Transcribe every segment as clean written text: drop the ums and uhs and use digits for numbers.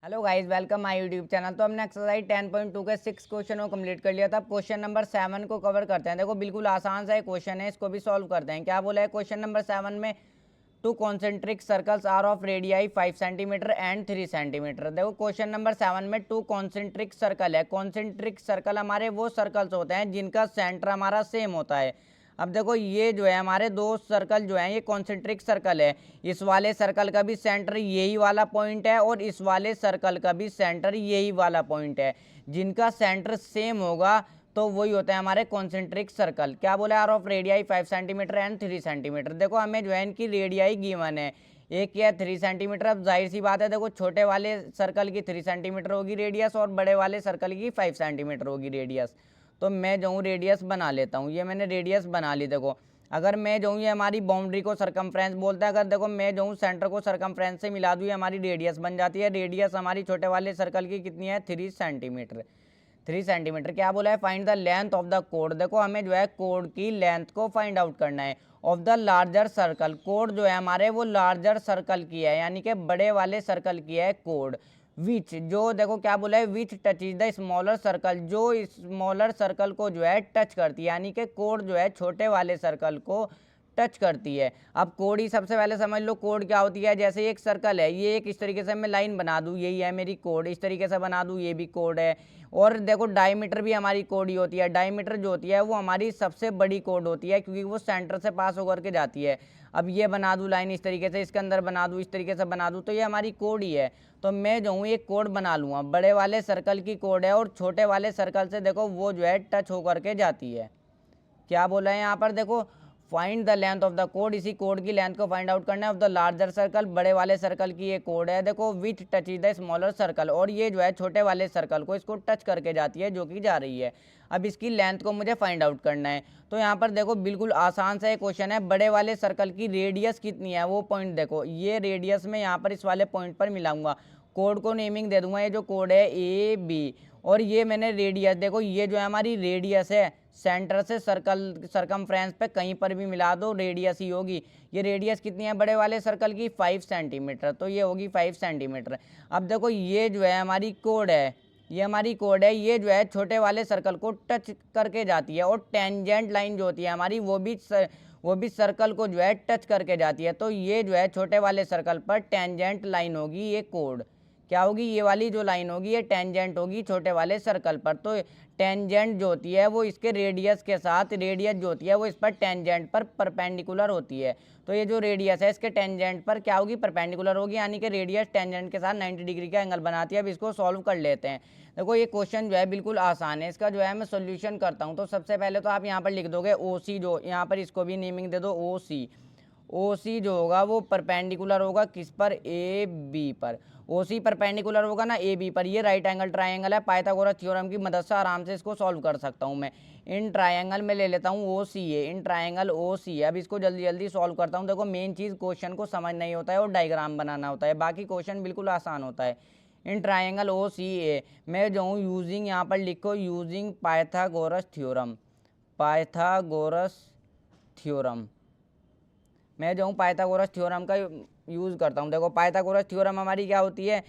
Hello guys, welcome my YouTube channel. तो हमने exercise 10.2 के 6 क्वेश्चन को कंप्लीट कर लिया था। क्वेश्चन नंबर 7 को कवर करते हैं। देखो बिल्कुल आसान सा क्वेश्चन है, इसको भी सॉल्व करते हैं। क्या बोला है क्वेश्चन नंबर 7 में? Two concentric circles are of radii 5 centimetre and 3 centimetre. देखो क्वेश्चन नंबर 7 में टू कॉन्सेंट्रिक सर्कल है। कॉन्सेंट्रिक सर्कल हमारे वो सर्कल्स होते हैं जिनका सेंटर हमारा सेम होता है। अब देखो ये जो है हमारे दो सर्कल जो है ये कॉन्सेंट्रिक सर्कल है। इस वाले सर्कल का भी सेंटर यही वाला पॉइंट है और इस वाले सर्कल का भी सेंटर यही वाला पॉइंट है। जिनका सेंटर सेम होगा तो वही होता है हमारे कॉन्सेंट्रिक सर्कल। क्या बोला? Are of radii 5 centimetre and 3 centimetre. देखो हमें जो है इनकी रेडियाई गिवन है, एक क्या 3 सेंटीमीटर। अब जाहिर सी बात है, देखो छोटे वाले सर्कल की 3 सेंटीमीटर होगी रेडियस और बड़े वाले सर्कल की 5 सेंटीमीटर होगी रेडियस। तो मैं जो हूँ रेडियस बना लेता हूँ। ये मैंने रेडियस बना ली। देखो अगर मैं जो हूँ ये हमारी बाउंड्री को सरकमफ्रेंस बोलता है। अगर देखो मैं जो हूँ सेंटर को सरकमफ्रेंस से मिला दूँ, ये हमारी रेडियस बन जाती है। रेडियस हमारी छोटे वाले सर्कल की कितनी है? 3 सेंटीमीटर। 3 सेंटीमीटर। क्या बोला है? Find the length of the code. देखो हमें जो है कोड की लेंथ को फाइंड आउट करना है। Of the larger circle, code जो है हमारे वो लार्जर सर्कल की है, यानी कि बड़े वाले सर्कल की है कोड। विच, जो देखो क्या बोला है, विच touch is the smaller circle, जो स्मॉलर सर्कल को जो है टच करती है, यानी कि कोड जो है छोटे वाले सर्कल को टच करती है। अब कोड ही सबसे पहले समझ लो कोड क्या होती है। जैसे एक सर्कल है, ये एक इस तरीके से मैं लाइन बना दूं, यही है मेरी कोड। इस तरीके से बना दूं, ये भी कोड है। और देखो डायमीटर भी हमारी कोड ही होती है। डायमीटर जो होती है वो हमारी सबसे बड़ी कोड होती है, क्योंकि वो सेंटर से पास होकर के जाती है। अब ये बना दूं लाइन इस तरीके से, इसके अंदर बना दूं, इस तरीके से बना दूं, तो ये हमारी कोड ही है। तो मैं जो हूँ एक कोड बना लूँगा। बड़े वाले सर्कल की कोड है और छोटे वाले सर्कल से देखो वो जो है टच होकर के जाती है। क्या बोला है यहाँ पर? देखो find the length of the code, इसी कोड की लेंथ को फाइंड आउट करना है। ऑफ द लार्जर सर्कल, बड़े वाले सर्कल की ये कोड है। देखो विच touch is the smaller circle, और ये जो है छोटे वाले सर्कल को इसको टच करके जाती है, जो कि जा रही है। अब इसकी लेंथ को मुझे फाइंड आउट करना है। तो यहाँ पर देखो बिल्कुल आसान सा एक क्वेश्चन है। बड़े वाले सर्कल की रेडियस कितनी है वो पॉइंट देखो, ये रेडियस में यहाँ पर इस वाले पॉइंट पर मिलाऊंगा। कोड को नेमिंग दे दूंगा, ये जो कोड है ए बी, और ये मैंने रेडियस, देखो ये जो है हमारी रेडियस है, सेंटर से सर्कल सरकमफ्रेंस पे कहीं पर भी मिला दो रेडियस ही होगी। ये रेडियस कितनी है बड़े वाले सर्कल की? 5 सेंटीमीटर। तो ये होगी 5 सेंटीमीटर। अब देखो ये जो है हमारी कोड है, ये हमारी कोड है, ये जो है छोटे वाले सर्कल को टच करके जाती है। और टेंजेंट लाइन जो होती है हमारी वो भी सर्कल को जो है टच करके जाती है। तो ये जो है छोटे वाले सर्कल पर टेंजेंट लाइन होगी ये कोड। क्या होगी? ये वाली जो लाइन होगी ये टेंजेंट होगी छोटे वाले सर्कल पर। तो टेंजेंट जो होती है वो इसके रेडियस के साथ, रेडियस जो होती है वो इस पर टेंजेंट पर परपेंडिकुलर होती है। तो ये जो रेडियस है इसके टेंजेंट पर क्या होगी? परपेंडिकुलर होगी, यानी कि रेडियस टेंजेंट के साथ 90 डिग्री का एंगल बनाती है। अब इसको सॉल्व कर लेते हैं। देखो ये क्वेश्चन जो है बिल्कुल आसान है। इसका जो है मैं सोल्यूशन करता हूँ। तो सबसे पहले तो आप यहाँ पर लिख दोगे ओ सी, जो यहाँ पर इसको भी नेमिंग दे दो ओ सी। ओ सी जो होगा वो परपेंडिकुलर होगा किस पर? ए बी पर। ओ सी परपेंडिकुलर होगा ना ए बी पर। ये राइट एंगल ट्राइंगल है, पाइथागोरस थ्योरम की मदद से आराम से इसको सॉल्व कर सकता हूँ मैं। इन ट्राइंगल में ले लेता हूँ ओ सी ए, इन ट्राइंगल ओ सी ए। अब इसको जल्दी जल्दी सॉल्व करता हूँ। देखो मेन चीज़ क्वेश्चन को समझना ही होता है और डायग्राम बनाना होता है, बाकी क्वेश्चन बिल्कुल आसान होता है। इन ट्राइंगल ओ सी ए मैं जो हूँ यूजिंग, यहाँ पर लिखो using Pythagoras theorem, Pythagoras theorem. मैं जो हूँ पाइथागोरस थ्योरम का यूज़ करता हूँ। देखो पाइथागोरस थ्योरम हमारी क्या होती है?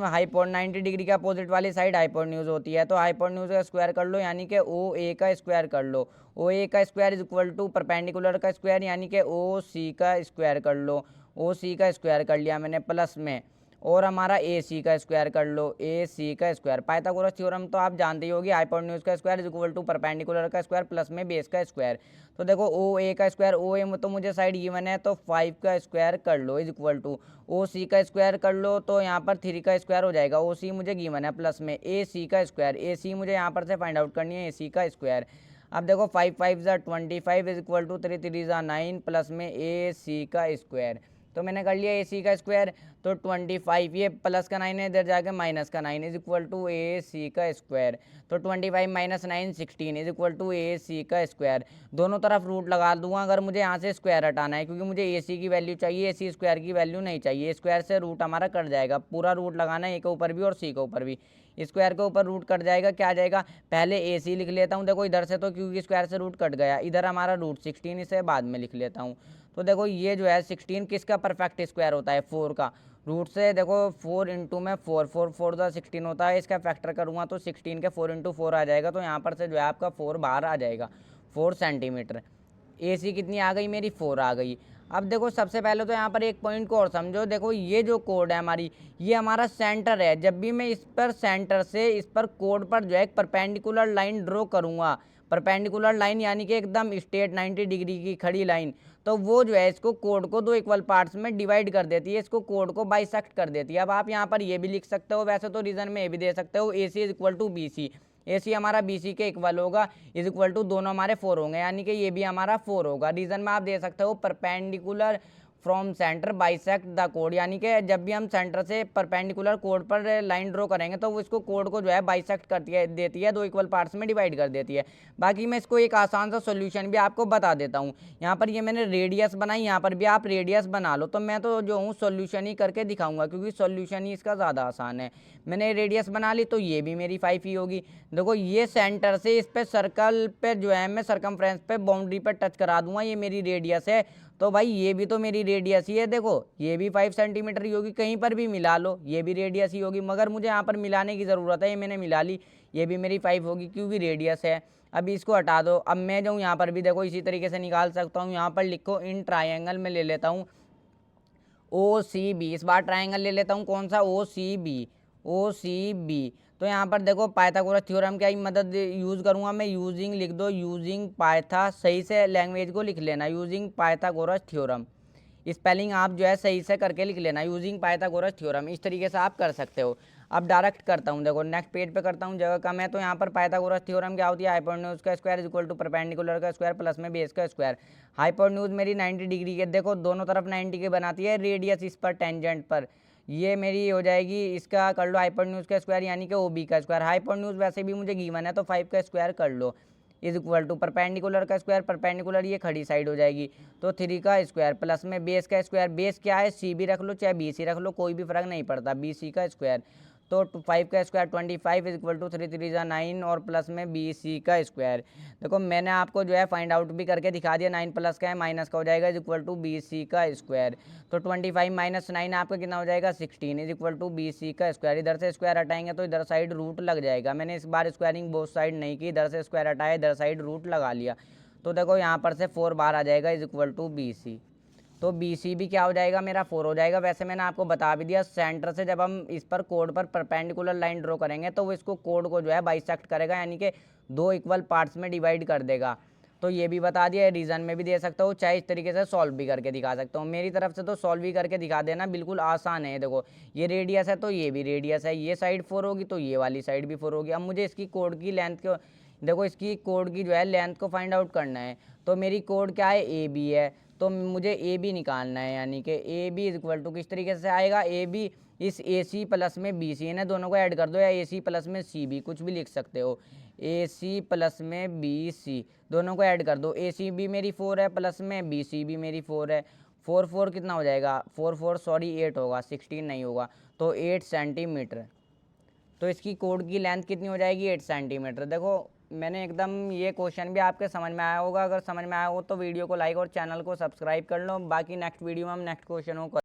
हाइपोट 90 डिग्री का अपोजिट वाली साइड हाइपोटेन्यूज होती है। तो हाइपोटेन्यूज का स्क्वायर कर लो, यानी कि ओ ए का स्क्वायर कर लो। ओ ए का square is equal to perpendicular का स्क्वायर, यानी कि ओ सी का स्क्वायर कर लो। ओ सी का स्क्वायर कर लिया मैंने प्लस में, और हमारा ए सी का स्क्वायर कर लो, ए सी का स्क्वायर। पाइथागोरस थ्योरम तो आप जानते ही होगी, हाइपोटेन्यूज का square is equal to perpendicular का स्क्वायर प्लस में बेस का स्क्वायर। तो देखो ओ ए का स्क्वायर, ओ ए में तो मुझे साइड गिवन है तो 5 का स्क्वायर कर लो इज इक्वल टू ओ सी का स्क्वायर कर लो, तो यहाँ पर 3 का स्क्वायर हो जाएगा। ओ सी मुझे गिवन है प्लस में ए सी का स्क्वायर, ए सी मुझे यहाँ पर से फाइंड आउट करनी है, ए सी का स्क्वायर। अब देखो 5 5 ज़ा 25 इज इक्वल टू 3 3 ज़ा 9 प्लस में ए सी का स्क्वायर। तो मैंने कर लिया ए सी का स्क्वायर। तो 25, ये प्लस का 9 है, इधर जाके माइनस का 9 इज इक्वल टू ए सी का स्क्वायर। तो 25 माइनस 9 16 इज इक्वल टू ए सी का स्क्वायर। दोनों तरफ रूट लगा दूंगा अगर मुझे यहाँ से स्क्वायर हटाना है, क्योंकि मुझे ए सी की वैल्यू चाहिए, ए सी स्क्वायर की वैल्यू नहीं चाहिए। स्क्वायर से रूट हमारा कट जाएगा, पूरा रूट लगाना है ए के ऊपर भी और सी के ऊपर भी। स्क्वायर के ऊपर रूट कट जाएगा, क्या आ जाएगा? पहले ए सी लिख लेता हूँ, देखो इधर से, तो क्योंकि स्क्वायर से रूट कट गया, इधर हमारा रूट 16, इसे बाद में लिख लेता हूँ। तो देखो ये जो है 16 किसका परफेक्ट स्क्वायर होता है? 4 का। रूट से देखो 4 इंटू में 4 4 4 द 16 होता है, इसका फैक्टर करूँगा तो 16 के 4 इंटू 4 आ जाएगा, तो यहाँ पर से जो है आपका 4 बाहर आ जाएगा, 4 सेंटीमीटर। ए सी कितनी आ गई मेरी, 4 आ गई। अब देखो सबसे पहले तो यहाँ पर एक पॉइंट को और समझो, देखो ये जो कोड है हमारी, ये हमारा सेंटर है। जब भी मैं इस पर सेंटर से इस पर कोड पर जो है एक परपेंडिकुलर लाइन ड्रॉ करूँगा, परपेंडिकुलर लाइन यानी कि एकदम स्ट्रेट 90 डिग्री की खड़ी लाइन, तो वो जो है इसको कोड को 2 इक्वल पार्ट्स में डिवाइड कर देती है, इसको कोड को बाइसेक्ट कर देती है। अब आप यहाँ पर ये भी लिख सकते हो, वैसे तो रीजन में ये भी दे सकते हो, A C is equal to B C, A C हमारा बी सी के इक्वल होगा, इज इक्वल टू दोनों हमारे 4 होंगे, यानी कि ये भी हमारा 4 होगा। रीजन में आप दे सकते हो perpendicular from centre bisect the code, यानी कि जब भी हम सेंटर से परपेंडिकुलर कोड पर लाइन ड्रॉ करेंगे तो वो इसको कोड को जो है बाइसेक्ट करती है, देती है, 2 इक्वल पार्ट्स में डिवाइड कर देती है। बाकी मैं इसको एक आसान सा सॉल्यूशन भी आपको बता देता हूँ। यहाँ पर ये मैंने रेडियस बनाई, यहाँ पर भी आप रेडियस बना लो, तो मैं तो जो हूँ सॉल्यूशन ही करके दिखाऊंगा, क्योंकि सॉल्यूशन ही इसका ज़्यादा आसान है। मैंने रेडियस बना ली तो ये भी मेरी 5 ही होगी। देखो ये सेंटर से इस पे सर्कल पे जो है मैं सर्कमफ्रेंस पे बाउंड्री पे टच करा दूंगा, ये मेरी रेडियस है, तो भाई ये भी तो मेरी रेडियस ही है। देखो ये भी 5 सेंटीमीटर ही होगी, कहीं पर भी मिला लो ये भी रेडियस ही होगी, मगर मुझे यहाँ पर मिलाने की ज़रूरत है, ये मैंने मिला ली, ये भी मेरी 5 होगी क्योंकि रेडियस है। अभी इसको हटा दो। अब मैं जो यहाँ पर भी देखो इसी तरीके से निकाल सकता हूँ, यहाँ पर लिखो इन ट्राइंगल में ले लेता हूँ ओ सी बी, इस बार ट्राइंगल ले लेता हूँ, कौन सा, ओ सी बी, ओ सी बी। तो यहाँ पर देखो पाइथागोरस थ्योरम की मदद यूज़ करूँगा मैं, यूजिंग लिख दो, यूजिंग पाइथा, सही से लैंग्वेज को लिख लेना, यूजिंग पाइथागोरस थ्योरम, स्पेलिंग आप जो है सही से करके लिख लेना, यूजिंग पाइथागोरस थ्योरम, इस तरीके से आप कर सकते हो। अब डायरेक्ट करता हूँ, देखो नेक्स्ट पेज पे करता हूँ, जगह कम है, तो यहाँ पर पाइथागोरस थ्योरम क्या होती है, हाइपोटेन्यूज का square is equal to perpendicular का स्क्वायर प्लस में बेस का स्क्वायर। हाइपोटेन्यूज मेरी 90 डिग्री के, देखो दोनों तरफ 90 के बनाती है, रेडियस इस पर टेंजेंट पर, ये मेरी हो जाएगी, इसका कर लो हाइपोटेन्यूज का स्क्वायर यानी कि ओ बी का स्क्वायर। हाइपोटेन्यूज वैसे भी मुझे गिवन है तो 5 का स्क्वायर कर लो, इज इक्वल टू परपेंडिकुलर का स्क्वायर, परपेंडिकुलर ये खड़ी साइड हो जाएगी तो 3 का स्क्वायर प्लस में बेस का स्क्वायर, बेस क्या है, सी भी रख लो चाहे बी सी रख लो, कोई भी फर्क नहीं पड़ता, बी सी का स्क्वायर, तो 5 का स्क्वायर 25 इज इक्वल टू 3 3 जा 9 और प्लस में बी सी का स्क्वायर। देखो मैंने आपको जो है फाइंड आउट भी करके दिखा दिया, 9 प्लस का है माइनस का हो जाएगा is equal to B C का स्क्वायर, तो 25 माइनस 9 आपका कितना हो जाएगा 16 is equal to B C का स्क्वायर। इधर से स्क्वायर हटाएंगे तो इधर साइड रूट लग जाएगा, मैंने इस बार स्क्वायरिंग बोथ साइड नहीं की, इधर से स्क्वायर हटाया इधर साइड रूट लगा लिया, तो देखो यहाँ पर से 4 बार आ जाएगा is equal to B C, तो बी सी भी क्या हो जाएगा मेरा 4 हो जाएगा। वैसे मैंने आपको बता भी दिया, सेंटर से जब हम इस पर कोड पर परपेंडिकुलर लाइन ड्रॉ करेंगे तो वो इसको कोड को जो है बाइसेक्ट करेगा, यानी कि 2 इक्वल पार्ट्स में डिवाइड कर देगा, तो ये भी बता दिया। रीज़न में भी दे सकता हूँ, चाहे इस तरीके से सॉल्व भी करके दिखा सकता हूँ, मेरी तरफ से तो सॉल्व भी करके दिखा देना, बिल्कुल आसान है। देखो ये रेडियस है तो ये भी रेडियस है, ये साइड 4 होगी तो ये वाली साइड भी 4 होगी। अब मुझे इसकी कोड की लेंथ को, देखो इसकी कोड की जो है लेंथ को फाइंड आउट करना है, तो मेरी कोड क्या है, ए बी है, तो मुझे ए बी निकालना है, यानी कि A B is equal to किस तरीके से आएगा, ए बी इस ए सी प्लस में बी सी, इन्हें दोनों को ऐड कर दो, या ए सी प्लस में सी बी, कुछ भी लिख सकते हो, ए सी प्लस में बी सी दोनों को ऐड कर दो, ए सी बी मेरी 4 है प्लस में बी सी भी मेरी 4 है, 4 4 कितना हो जाएगा, 4 4 सॉरी 8 होगा, 16 नहीं होगा, तो 8 सेंटीमीटर, तो इसकी कोड की लेंथ कितनी हो जाएगी 8 सेंटीमीटर। देखो मैंने एकदम ये क्वेश्चन भी आपके समझ में आया होगा, अगर समझ में आया हो तो वीडियो को लाइक और चैनल को सब्सक्राइब कर लो, बाकी नेक्स्ट वीडियो में हम नेक्स्ट क्वेश्चन को